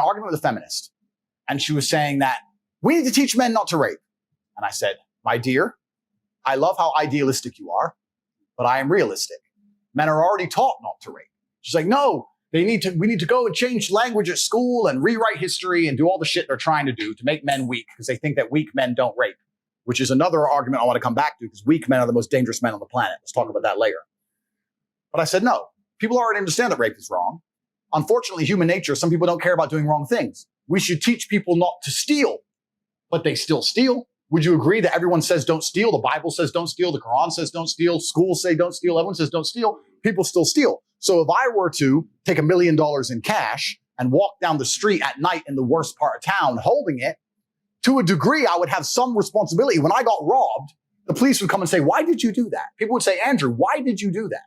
argument with a feminist, and she was saying that we need to teach men not to rape. And I said, my dear, I love how idealistic you are, but I am realistic. Men are already taught not to rape. She's like, no, we need to go and change language at school and rewrite history and do all the shit they're trying to do to make men weak because they think that weak men don't rape, which is another argument I want to come back to because weak men are the most dangerous men on the planet. Let's talk about that later. But I said, no, people already understand that rape is wrong. Unfortunately, human nature, some people don't care about doing wrong things. We should teach people not to steal, but they still steal. Would you agree that everyone says don't steal? The Bible says don't steal. The Quran says don't steal. Schools say don't steal. Everyone says don't steal. People still steal. So if I were to take $1 million in cash and walk down the street at night in the worst part of town holding it, to a degree, I would have some responsibility. When I got robbed, the police would come and say, why did you do that? People would say, Andrew, why did you do that?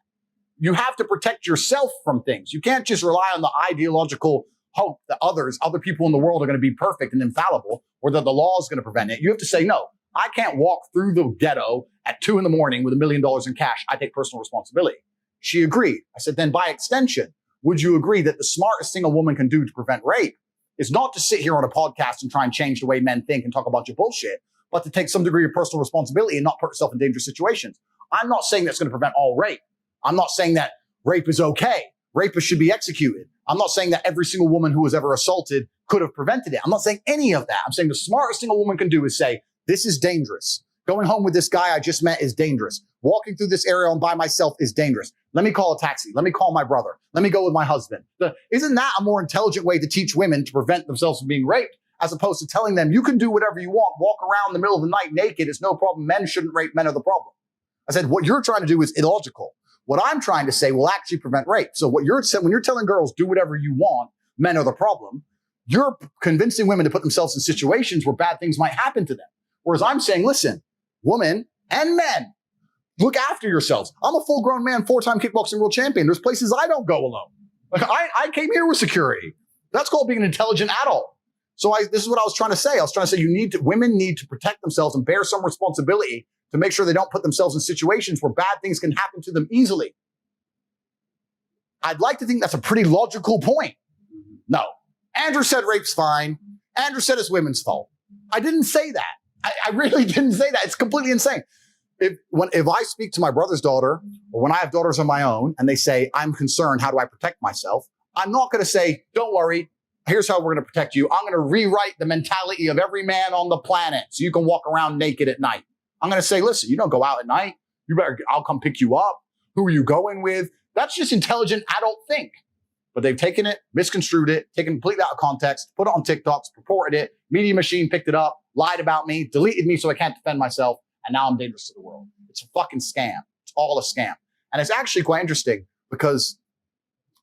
You have to protect yourself from things. You can't just rely on the ideological hope that other people in the world are going to be perfect and infallible, or that the law is going to prevent it. You have to say, no, I can't walk through the ghetto at 2 a.m. with $1 million in cash. I take personal responsibility. She agreed. I said, then by extension, would you agree that the smartest thing a woman can do to prevent rape is not to sit here on a podcast and try and change the way men think and talk about your bullshit, but to take some degree of personal responsibility and not put herself in dangerous situations? I'm not saying that's going to prevent all rape. I'm not saying that rape is okay. Rapists should be executed. I'm not saying that every single woman who was ever assaulted could have prevented it. I'm not saying any of that. I'm saying the smartest thing a woman can do is say, this is dangerous. Going home with this guy I just met is dangerous. Walking through this area by myself is dangerous. Let me call a taxi. Let me call my brother. Let me go with my husband. Isn't that a more intelligent way to teach women to prevent themselves from being raped, as opposed to telling them you can do whatever you want, walk around in the middle of the night naked, it's no problem. Men shouldn't rape, men are the problem. I said, what you're trying to do is illogical. What I'm trying to say will actually prevent rape. So what you're saying, when you're telling girls, do whatever you want, men are the problem, you're convincing women to put themselves in situations where bad things might happen to them. Whereas I'm saying, listen, women and men, look after yourselves. I'm a full-grown man, 4-time kickboxing world champion. There's places I don't go alone. Like I came here with security. That's called being an intelligent adult. So this is what I was trying to say. I was trying to say women need to protect themselves and bear some responsibility to make sure they don't put themselves in situations where bad things can happen to them easily. I'd like to think that's a pretty logical point. No. Andrew said rape's fine. Andrew said it's women's fault. I didn't say that. I really didn't say that. It's completely insane. If I speak to my brother's daughter, or when I have daughters of my own, and they say, I'm concerned, how do I protect myself? I'm not going to say, don't worry, here's how we're going to protect you. I'm going to rewrite the mentality of every man on the planet so you can walk around naked at night. I'm going to say, listen, you don't go out at night. I'll come pick you up. Who are you going with? That's just intelligent adult think. But they've taken it, misconstrued it, taken it completely out of context, put it on TikToks, purported it, Media Machine picked it up, lied about me, deleted me so I can't defend myself, and now I'm dangerous to the world. It's a fucking scam. It's all a scam. And it's actually quite interesting because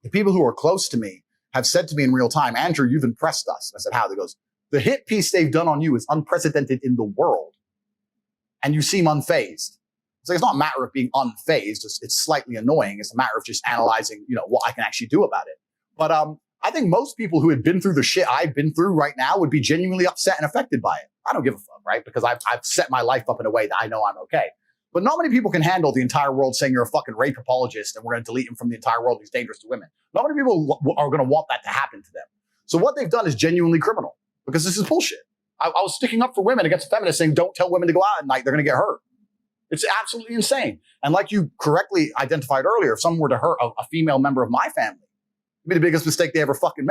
the people who are close to me have said to me in real time, Andrew, you've impressed us. I said, how? He goes, the hit piece they've done on you is unprecedented in the world. And you seem unfazed. It's like, it's not a matter of being unfazed. It's slightly annoying. It's a matter of just analyzing, what I can actually do about it. But I think most people who had been through the shit I've been through right now would be genuinely upset and affected by it. I don't give a fuck, right? Because I've set my life up in a way that I know I'm okay. But not many people can handle the entire world saying you're a fucking rape apologist and we're going to delete him from the entire world. He's dangerous to women. Not many people are going to want that to happen to them. So what they've done is genuinely criminal because this is bullshit. I was sticking up for women against feminists saying, don't tell women to go out at night. They're going to get hurt. It's absolutely insane. And like you correctly identified earlier, if someone were to hurt a female member of my family, it'd be the biggest mistake they ever fucking made.